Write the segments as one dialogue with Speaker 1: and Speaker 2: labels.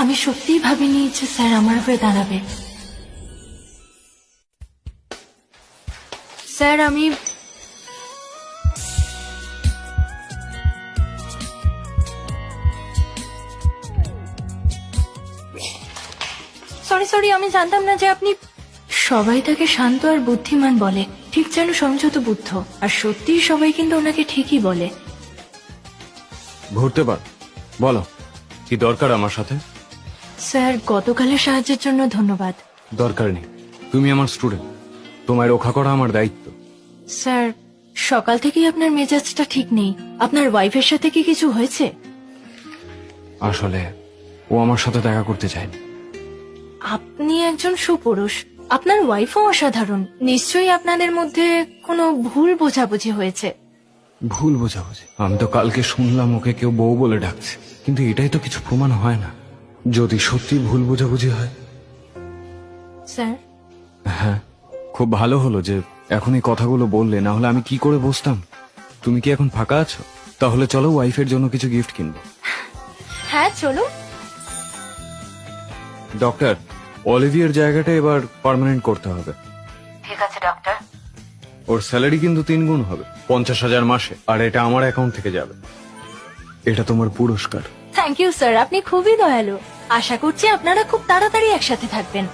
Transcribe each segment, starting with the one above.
Speaker 1: আমি সত্যিই ভাবিনি যে স্যার আমার হয়ে দাঁড়াবে। স্যার আমি সরি আমি জানতাম না যে আপনি। সবাই তাকে শান্ত আর বুদ্ধিমান বলে, ঠিক যেন সংযত বুদ্ধ। আর সত্যিই সবাই কিন্তু ওনাকে ঠিকই বলে।
Speaker 2: ঘুরতে পার, বলো কি দরকার আমার সাথে?
Speaker 1: স্যার গতকালের সাহায্যের জন্য ধন্যবাদ।
Speaker 2: দরকার নেই, তুমি আমার স্টুডেন্ট, তোমায় রক্ষা করা আমার দায়িত্ব।
Speaker 1: স্যার সকাল থেকেই আপনার মেজাজটা ঠিক নেই। আপনার ওয়াইফের সাথে কি কিছু হয়েছে?
Speaker 2: আসলে ও আমার সাথে দেখা করতে চায়নি।
Speaker 1: আপনি একজন সুপুরুষ, আপনার ওয়াইফও অসাধারণ। নিশ্চয়ই আপনাদের মধ্যে কোনো ভুল বোঝাবুঝি হয়েছে।
Speaker 2: ভুল বোঝাবুঝি? আমি তো কালকে শুনলাম ওকে কেউ বউ বলে ডাকছে, কিন্তু এটাই তো কিছু প্রমাণ হয় না। যদি সত্যি ভুল বোঝাবুঝি হয়।
Speaker 1: স্যার
Speaker 2: হ্যাঁ, খুব ভালো হলো যে এখন এই কথাগুলো বললে, না হলে আমি কি করে বসতাম। তুমি কি এখন ফাঁকা আছো? তাহলে চলো ওয়াইফের জন্য কিছু গিফট কিনবো।
Speaker 1: হ্যাঁ চলুন।
Speaker 2: ডক্টর, অলিভিয়ার জায়গাটা এবার পার্মানেন্ট করতে হবে।
Speaker 1: ঠিক আছে ডক্টর।
Speaker 2: ওর স্যালারি কিন্তু 3 গুণ হবে, 50,000 মাসে, আর এটা আমার অ্যাকাউন্ট থেকে যাবে। এটা তোমার পুরস্কার।
Speaker 1: থ্যাংক ইউ স্যার, আপনি খুবই দয়ালু। আশা করছি আপনারা খুব তাড়াতাড়ি একসাথে থাকবেন।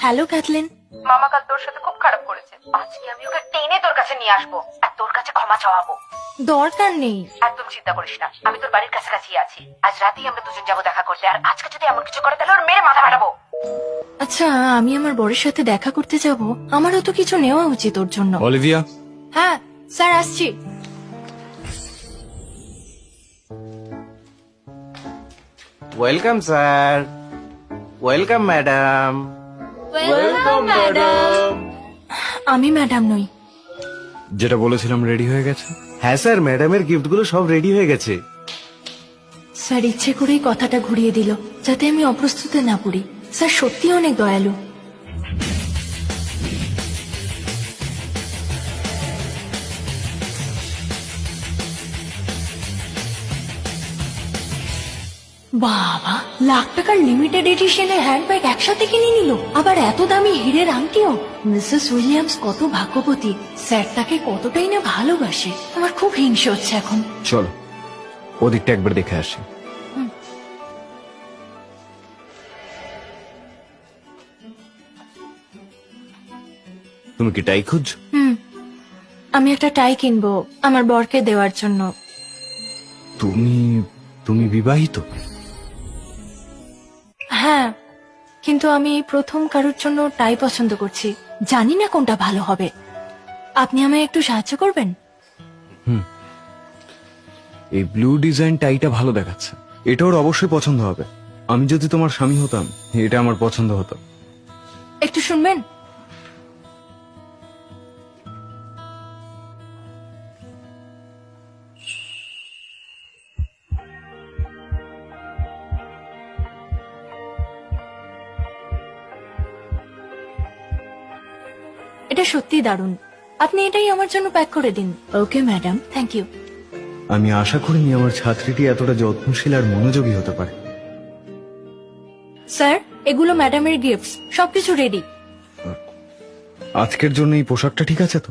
Speaker 1: Hello Kathleen.
Speaker 3: মামা কাল তোর সাথে খুব খারাপ করেছে। আজকে আমি ওকে টেনে তোর কাছে নিয়ে আসবো আর তোর কাছে ক্ষমা চাওয়াবো।
Speaker 1: দরকার নেই।
Speaker 3: একদম চিন্তা করিস না, আমি তোর বাড়ির কাছাকাছি আছি। আজ রাতেই আমরা দুজন যাবো দেখা করতে, আর আজকে যদি এমন কিছু করে তাহলে ওর মেরে মাথা ফাটাবো।
Speaker 1: আচ্ছা আমি আমার বরের সাথে দেখা করতে যাব, আমারও তো কিছু নেওয়া উচিত ওর জন্য।
Speaker 2: অলিভিয়া,
Speaker 1: হ্যাঁ স্যার আসছি।
Speaker 4: Welcome sir. Welcome madam.
Speaker 1: Welcome madam. আমি ম্যাডাম নই।
Speaker 2: যেটা বলেছিলাম রেডি হয়ে গেছে?
Speaker 4: হ্যাঁ স্যার, ম্যাডামের গিফটগুলো সব রেডি হয়ে গেছে।
Speaker 1: স্যার ইচ্ছে করেই কথাটা ঘুরিয়ে দিল যাতে আমি অপ্রস্তুতে না পড়ি। স্যার সত্যি অনেক দয়ালু। বাবা, লাখ টাকার লিমিটেড এডিশনের হ্যান্ডব্যাগ একসাথে কিনে নিল, আবার এত দামি হীরের আংটিও। মিসেস উইলিয়ামস কত ভাগ্যবতী। স্যার তাকে কতটাই না ভালোবাসে। আমার খুব হিংসে হচ্ছে এখন।
Speaker 2: চলো ওদিকটা একবার দেখে আসি। তুমি কি টাই খুঁজছো?
Speaker 1: আমি একটা টাই কিনবো আমার বরকে দেওয়ার জন্য।
Speaker 2: তুমি তুমি বিবাহিত?
Speaker 1: হ্যাঁ, কিন্তু আমি প্রথম কারোর জন্য টাই পছন্দ করছি। জানি না কোনটা ভালো হবে। আপনি আমায় একটু সাহায্য করবেন?
Speaker 2: এই ব্লু ডিজাইন টাইটা ভালো দেখাচ্ছে, এটা ওর অবশ্যই পছন্দ হবে। আমি যদি তোমার স্বামী হতাম, এটা আমার পছন্দ হতো।
Speaker 1: একটু শুনবেন? এটা সত্যি দারুণ। আপনি এটাই আমার জন্য প্যাক করে দিন। Okay madam, thank you.
Speaker 2: আমি আশা করিনি আমার ছাত্রীটি এতটা যত্নশীল আর মনোযোগী হতে পারে।
Speaker 1: স্যার এগুলো ম্যাডামের গিফটস, সবকিছু রেডি।
Speaker 2: আজকের জন্য এই পোশাকটা ঠিক আছে তো?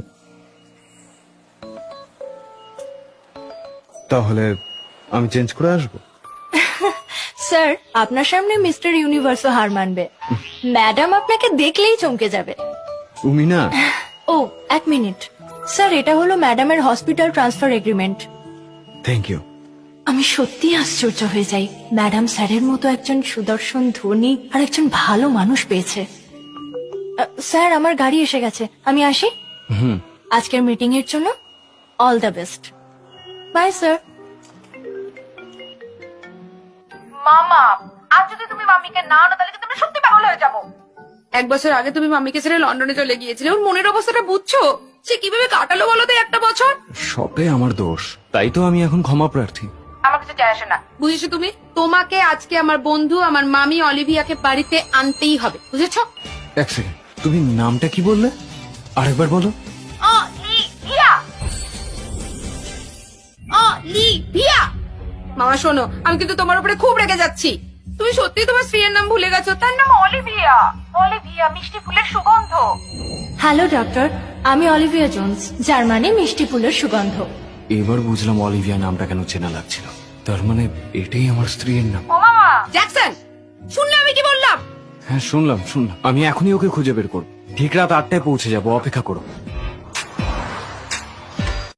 Speaker 2: তাহলে আমি চেঞ্জ করে আসবো।
Speaker 1: স্যার আপনার সামনে মিস্টার ইউনিভার্সও হার মানবে। ম্যাডাম আপনাকে দেখলেই চমকে যাবে।
Speaker 2: তুমি না?
Speaker 1: ও এক মিনিট স্যার, এটা হলো ম্যাডামের hospital transfer agreement.
Speaker 2: Thank you.
Speaker 1: আমি সত্যি আশ্চর্য হয়ে যাই, ম্যাডাম স্যারের মতো একজন সুদর্শন ধনী আর একজন ভালো মানুষ পেয়েছে। স্যার আমার গাড়ি এসে গেছে, আমি আসি। আজকের মিটিং এর জন্য all the best. Bye sir.
Speaker 3: মামা, আজ যদি তুমি মাম্মিকে না আনো তাহলে কিন্তু আমরা সত্যি পাগল হয়ে যাবো।
Speaker 5: 1 বছর আগে তুমি মাম্মিকে ছেড়ে লন্ডনে চলে গিয়েছিলে, ওর মনের অবস্থাটা বুঝছো? সে কিভাবে কাটালো বলো তো একটা বছর?
Speaker 2: সবে আমার দোষ, তাই তো আমি এখন ক্ষমা প্রার্থী।
Speaker 3: আমার কিছু যায় আসে না।
Speaker 5: বুঝেছো তুমি? তোমাকে আজকে আমার বন্ধু আমার মামি অলিভিয়াকে বাড়িতে আনতেই হবে, বুঝেছো?
Speaker 2: এক সেকেন্ড, তুমি নামটা কি বললে? আরেকবার বলো।
Speaker 5: অলিভিয়া। মামা শোনো, আমি কিন্তু তোমার উপরে খুব রেগে যাচ্ছি। তুমি সত্যি তোমার স্ত্রীর নাম ভুলে গেছো? তার নাম
Speaker 3: অলিভিয়া। অলিভিয়া মিষ্টি ফুলের সুগন্ধ।
Speaker 1: হ্যালো ডক্টর, আমি অলিভিয়া জোন্স, যার মানে মিষ্টি ফুলের সুগন্ধ।
Speaker 2: এবার বুঝলাম অলিভিয়া নামটা কেন চেনা লাগছিল। তার মানে এটাই আমার স্ত্রীর নাম।
Speaker 3: ও মামা,
Speaker 5: জ্যাকসন, শুনলে আমি কি বললাম?
Speaker 2: হ্যাঁ শুনলাম। আমি এখনই ওকে খুঁজে বের করব। ঠিক রাত 8টায় পৌঁছে যাবো, অপেক্ষা করো।